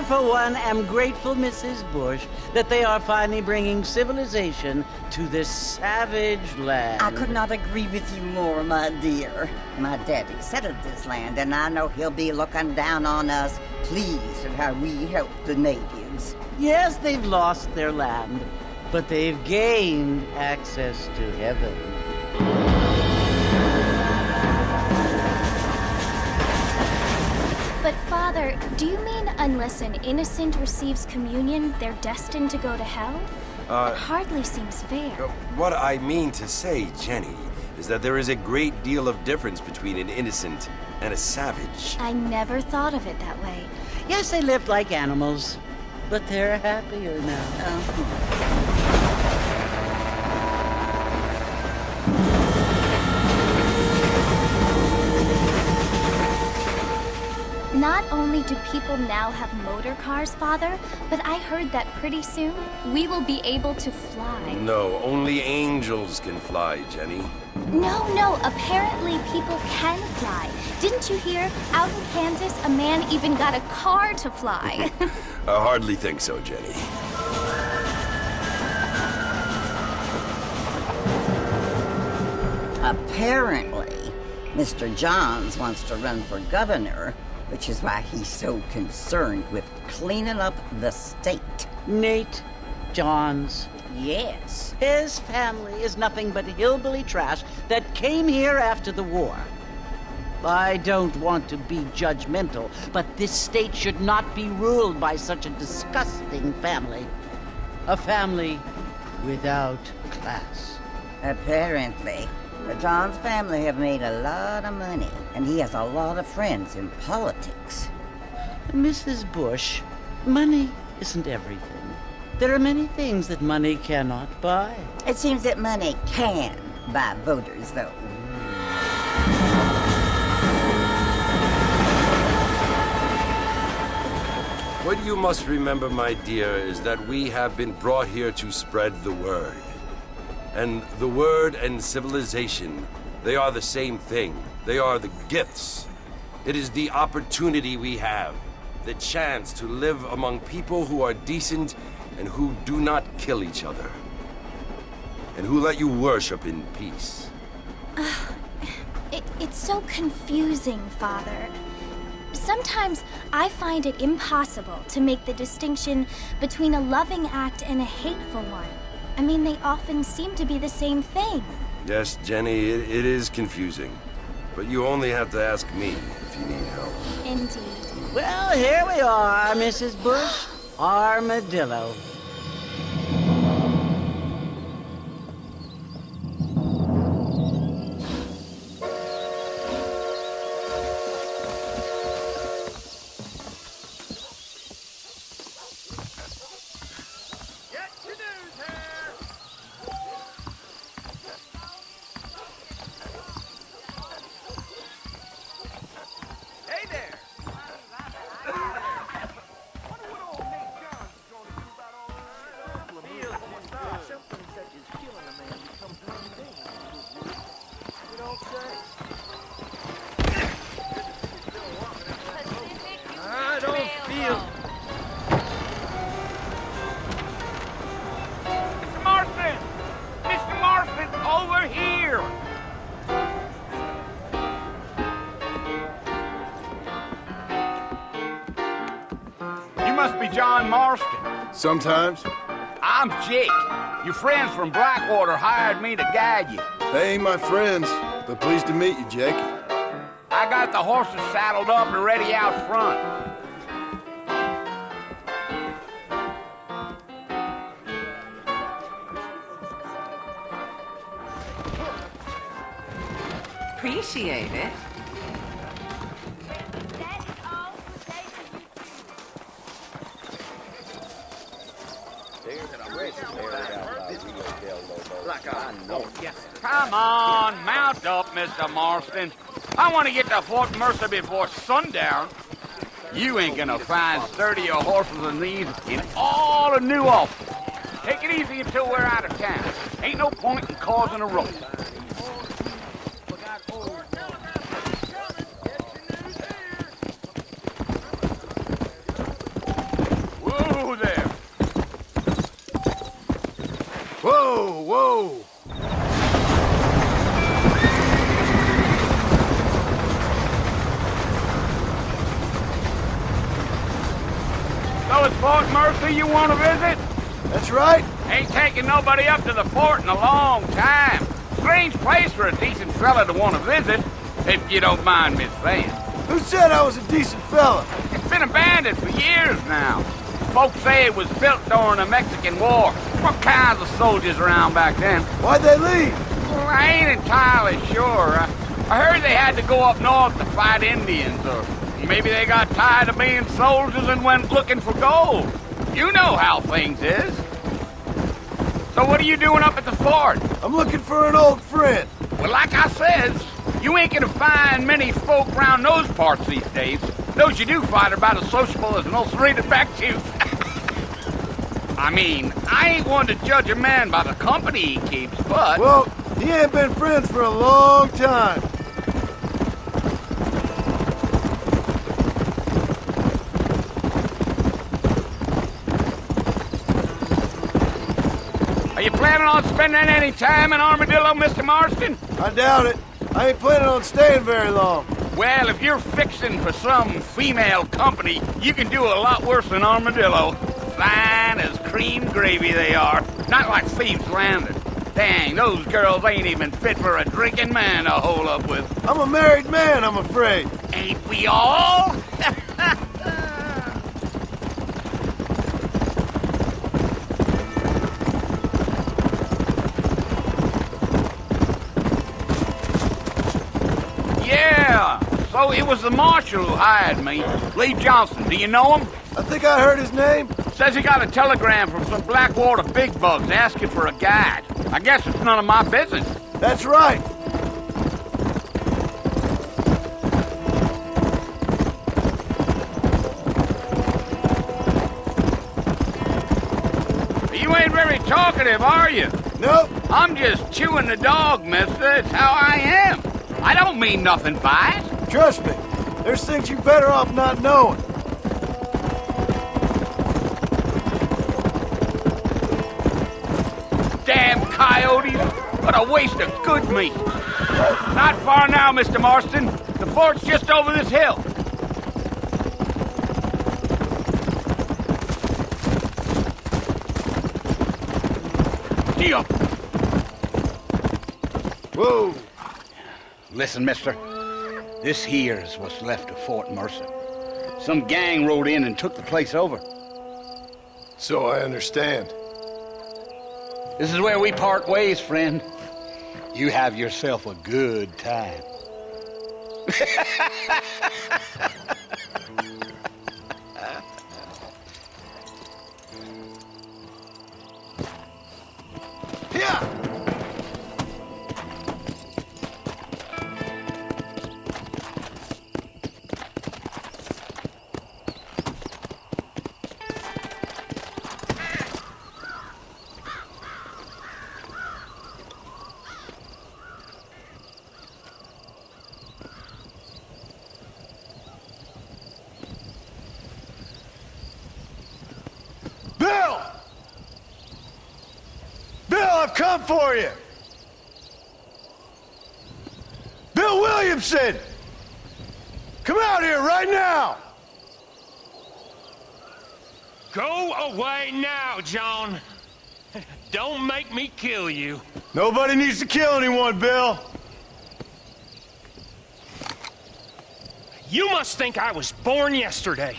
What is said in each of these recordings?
for one, am grateful, Mrs. Bush, that they are finally bringing civilization to this savage land. I could not agree with you more, my dear. My daddy settled this land, and I know he'll be looking down on us, pleased at how we help the natives. Yes, they've lost their land, but they've gained access to heaven. But Father, do you mean unless an innocent receives communion, they're destined to go to hell? It hardly seems fair. What I mean to say, Jenny, is that there is a great deal of difference between an innocent and a savage. I never thought of it that way. Yes, they lived like animals, but they're happier now. Not only do people now have motor cars, Father, but I heard that pretty soon we will be able to fly. No, only angels can fly, Jenny. No, apparently people can fly. Didn't you hear? Out in Kansas, a man even got a car to fly. I hardly think so, Jenny. Apparently, Mr. Johns wants to run for governor, which is why he's so concerned with cleaning up the state. Nate Johns. Yes. His family is nothing but hillbilly trash that came here after the war. I don't want to be judgmental, but this state should not be ruled by such a disgusting family. A family without class. Apparently, the Johns family have made a lot of money, and he has a lot of friends in politics. Mrs. Bush, money isn't everything. There are many things that money cannot buy. It seems that money can buy voters, though. What you must remember, my dear, is that we have been brought here to spread the word. And the word and civilization, they are the same thing. They are the gifts. It is the opportunity we have, the chance to live among people who are decent and who do not kill each other, and who let you worship in peace. It's so confusing, Father. Sometimes I find it impossible to make the distinction between a loving act and a hateful one. I mean, they often seem to be the same thing. Yes, Jenny, it is confusing. But you only have to ask me if you need help. Indeed. Well, here we are, Mrs. Bush. Armadillo. John Marston. Sometimes. I'm Jake. Your friends from Blackwater hired me to guide you. They ain't my friends, but pleased to meet you, Jake. I got the horses saddled up and ready out front. Appreciate it. Come on, mount up, Mr. Marston. I want to get to Fort Mercer before sundown. You ain't gonna find sturdier horses than these in all of New Ulster. Take it easy until we're out of town. Ain't no point in causing a ruckus. Mercer you want to visit? That's right. Ain't taking nobody up to the fort in a long time. Strange place for a decent fella to want to visit, if you don't mind me saying. Who said I was a decent fella? It's been abandoned for years now. Folks say it was built during the Mexican War. What kinds of soldiers around back then? Why'd they leave? Well, I ain't entirely sure. I heard they had to go up north to fight Indians, or maybe they got tired of being soldiers and went looking for gold. You know how things is. So what are you doing up at the fort? I'm looking for an old friend. Well, like I says, you ain't gonna find many folk around those parts these days. Those you do find are about as sociable as an ulcerated back tooth. I mean, I ain't one to judge a man by the company he keeps, but... Well, he ain't been friends for a long time. Are you planning on spending any time in Armadillo, Mr. Marston? I doubt it. I ain't planning on staying very long. Well, if you're fixing for some female company, you can do a lot worse than Armadillo. Fine as cream gravy they are. Not like Thieves Landing. Dang, those girls ain't even fit for a drinking man to hole up with. I'm a married man, I'm afraid. Ain't we all? Yeah, so it was the marshal who hired me. Lee Johnson, do you know him? I think I heard his name. Says he got a telegram from some Blackwater big bugs asking for a guide. I guess it's none of my business. That's right. You ain't very talkative, are you? Nope. I'm just chewing the dog, mister. It's how I am. I don't mean nothing by it. Trust me. There's things you're better off not knowing. Damn coyotes! What a waste of good meat. Not far now, Mr. Marston. The fort's just over this hill. Deal. Whoa. Listen, mister. This here's what's left of Fort Mercer. Some gang rode in and took the place over. So I understand. This is where we part ways, friend. You have yourself a good time. Yeah. Bill! Bill, I've come for you! Bill Williamson! Come out here right now! Go away now, John. Don't make me kill you. Nobody needs to kill anyone, Bill. You must think I was born yesterday.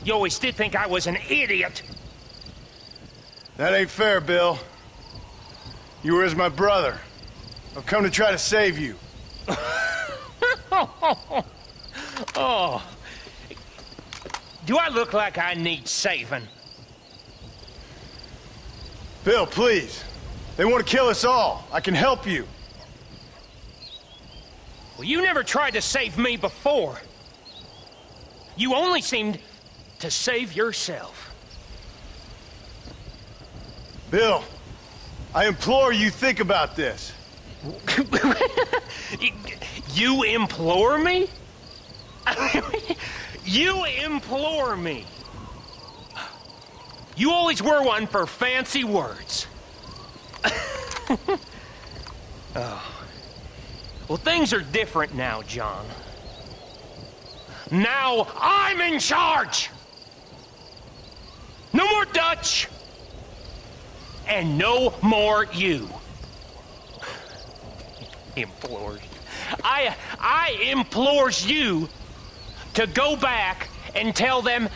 You always did think I was an idiot. That ain't fair, Bill. You were as my brother. I've come to try to save you. Oh. Do I look like I need saving? Bill, please. They want to kill us all. I can help you. Well, you never tried to save me before. You only seemed to save yourself. Bill, I implore you think about this. You implore me? You implore me. You always were one for fancy words. Oh. Well, things are different now, John. Now I'm in charge! No more Dutch! And no more you. Implores. I implores you to go back and tell them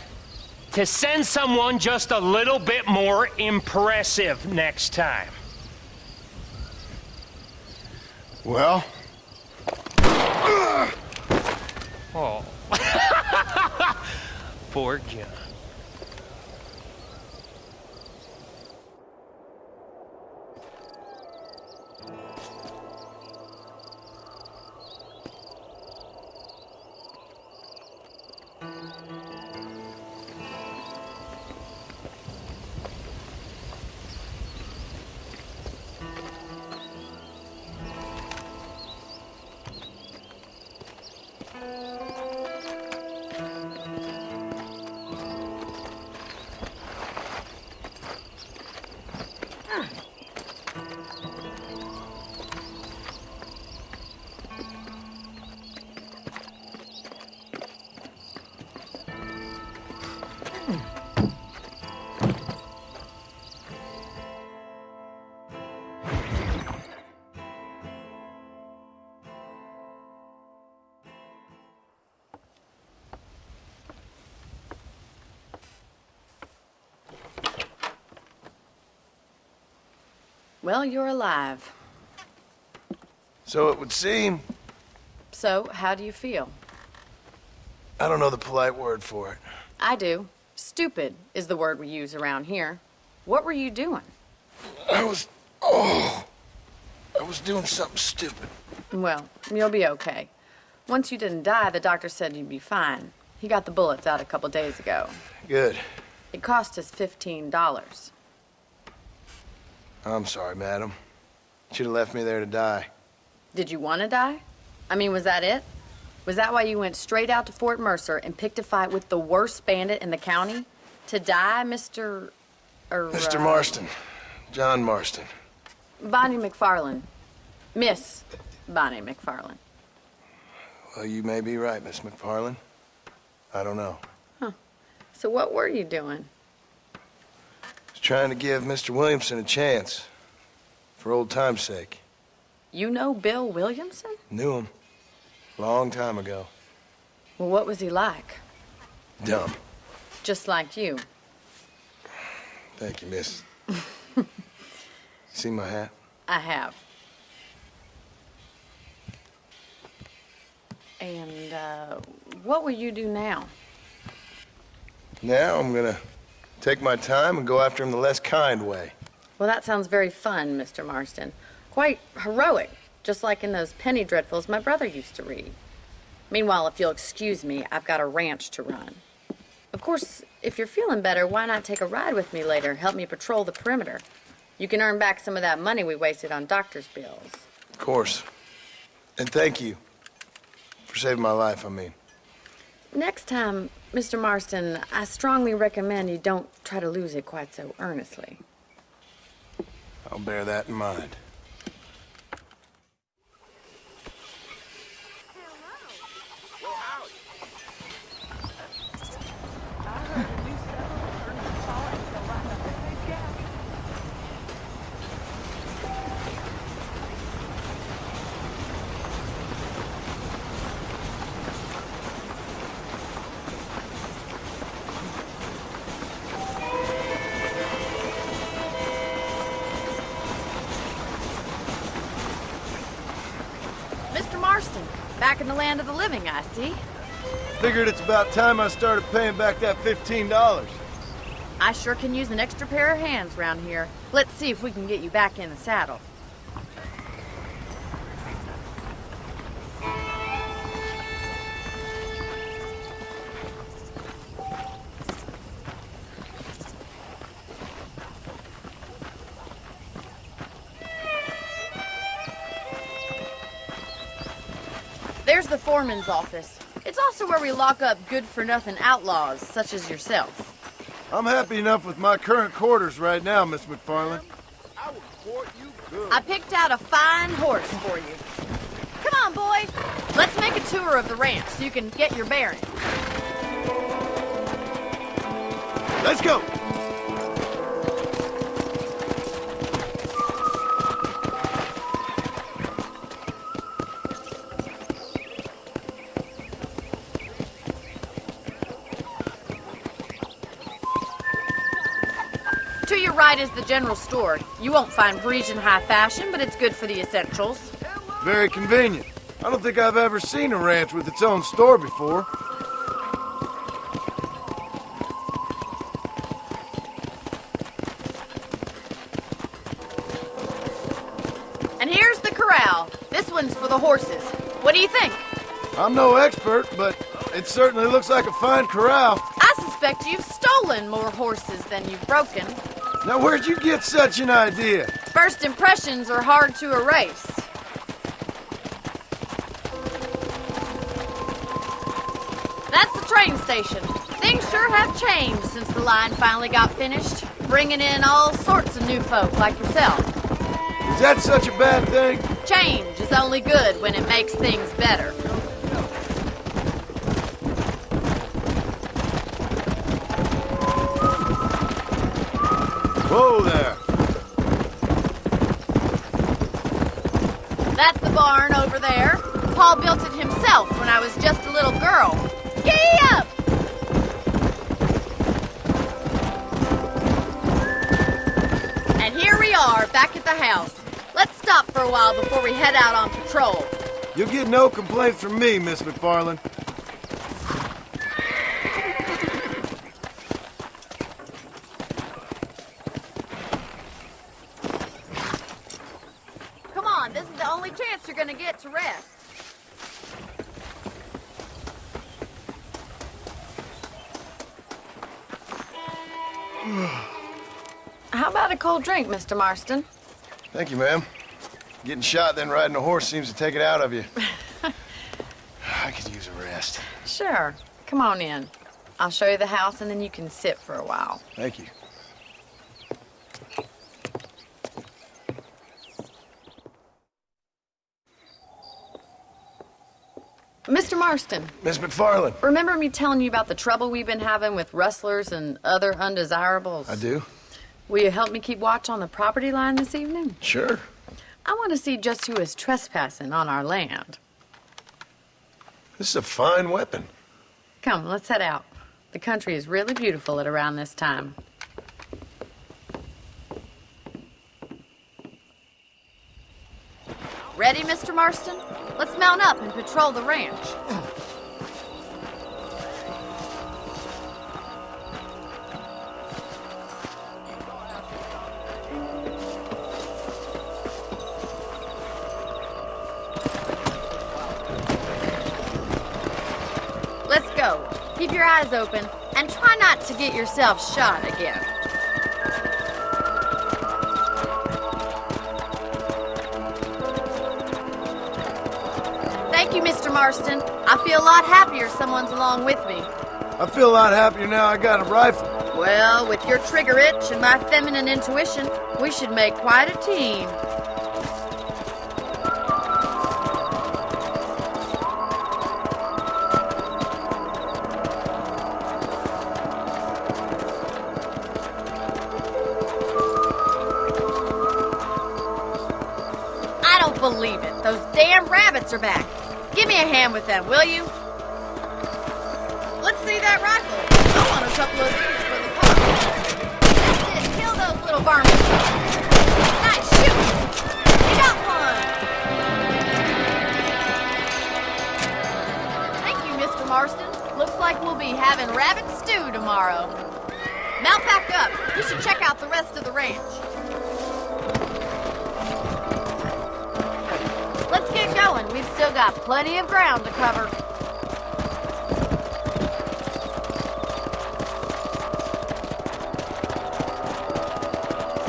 to send someone just a little bit more impressive next time. Well? Oh. Poor John. Well, you're alive. So it would seem. So, how do you feel? I don't know the polite word for it. I do. Stupid is the word we use around here. What were you doing? I was doing something stupid. Well, you'll be okay. Once you didn't die, the doctor said you'd be fine. He got the bullets out a couple days ago. Good. It cost us $15. I'm sorry, madam. Should have left me there to die. Did you want to die? I mean, was that it? Was that why you went straight out to Fort Mercer and picked a fight with the worst bandit in the county? To die, Mr. Mr. Marston. John Marston. Bonnie McFarland. Miss Bonnie McFarland. Well, you may be right, Miss McFarland. I don't know. Huh. So what were you doing? Was trying to give Mr. Williamson a chance. For old time's sake. You know Bill Williamson? Knew him. Long time ago. Well, what was he like? Dumb. Just like you. Thank you, miss. See my hat? I have. And, what will you do now? Now I'm gonna take my time and go after him the less kind way. Well, that sounds very fun, Mr. Marston. Quite heroic, just like in those penny dreadfuls my brother used to read. Meanwhile, if you'll excuse me, I've got a ranch to run. Of course, if you're feeling better, why not take a ride with me later? Help me patrol the perimeter. You can earn back some of that money we wasted on doctor's bills. Of course. And thank you for saving my life, I mean. Next time, Mr. Marston, I strongly recommend you don't try to lose it quite so earnestly. I'll bear that in mind. Back in the land of the living, I see. Figured it's about time I started paying back that $15. I sure can use an extra pair of hands around here. Let's see if we can get you back in the saddle. There's the foreman's office. It's also where we lock up good-for-nothing outlaws, such as yourself. I'm happy enough with my current quarters right now, Miss McFarland. I will court you good. I picked out a fine horse for you. Come on, boy. Let's make a tour of the ranch so you can get your bearings. Let's go! To your right is the general store. You won't find Parisian high fashion, but it's good for the essentials. Very convenient. I don't think I've ever seen a ranch with its own store before. And here's the corral. This one's for the horses. What do you think? I'm no expert, but it certainly looks like a fine corral. I suspect you've stolen more horses than you've broken. Now, where'd you get such an idea? First impressions are hard to erase. That's the train station. Things sure have changed since the line finally got finished, bringing in all sorts of new folk like yourself. Is that such a bad thing? Change is only good when it makes things better. Whoa there. That's the barn over there. Paul built it himself when I was just a little girl. Giddy up! And here we are, back at the house. Let's stop for a while before we head out on patrol. You'll get no complaints from me, Miss McFarland. Come on, this is the only chance you're gonna get to rest. How about a cold drink, Mr. Marston? Thank you, ma'am. Getting shot, then riding a horse seems to take it out of you. I could use a rest. Sure. Come on in. I'll show you the house, and then you can sit for a while. Thank you. Mr. Marston, Miss McFarland. remember me telling you about the trouble we've been having with rustlers and other undesirables? I do. Will you help me keep watch on the property line this evening? Sure. I want to see just who is trespassing on our land. This is a fine weapon. Come, let's head out. The country is really beautiful at around this time. Ready, Mr. Marston? Let's mount up and patrol the ranch. Let's go. Keep your eyes open and try not to get yourself shot again. Thank you, Mr. Marston. I feel a lot happier someone's along with me. I feel a lot happier now I got a rifle. Well, with your trigger itch and my feminine intuition, we should make quite a team. I don't believe it. Those damn rabbits are back. Give me a hand with them, will you? Let's see that rifle. I want a couple of these for the park. That's it. Kill those little varmints. Nice shoot. You got one. Thank you, Mr. Marston. Looks like we'll be having rabbit stew tomorrow. Mount back up. You should check out the rest of the ranch. Let's get going. We've still got plenty of ground to cover.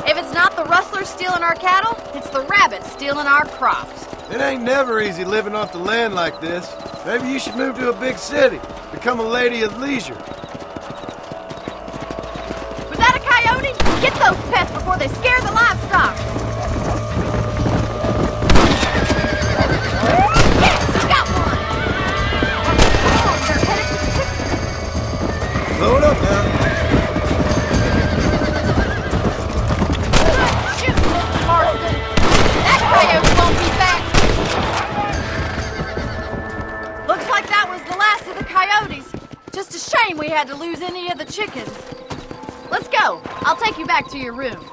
If it's not the rustlers stealing our cattle, it's the rabbits stealing our crops. It ain't never easy living off the land like this. Maybe you should move to a big city. Become a lady of leisure. Was that a coyote? Get those pests before they scare the livestock. Yes, you got one. Oh, they're headed to the chicken. Blow it up now. Shoot, Mr. Marston. That coyote won't be back. Looks like that was the last of the coyotes. Just a shame we had to lose any of the chickens. Let's go. I'll take you back to your room.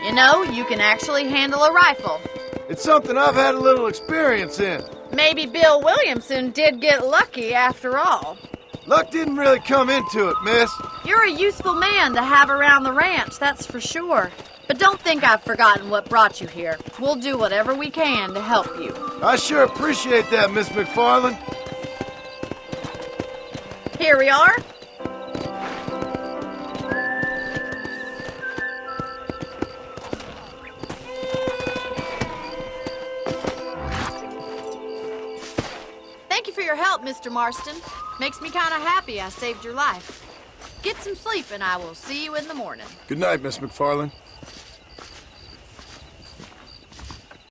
You know, you can actually handle a rifle. It's something I've had a little experience in. Maybe Bill Williamson did get lucky after all. Luck didn't really come into it, miss. You're a useful man to have around the ranch, that's for sure. But don't think I've forgotten what brought you here. We'll do whatever we can to help you. I sure appreciate that, Miss McFarland. Here we are. Thank you for your help, Mr. Marston. Makes me kind of happy I saved your life. Get some sleep and I will see you in the morning. Good night, Miss McFarland.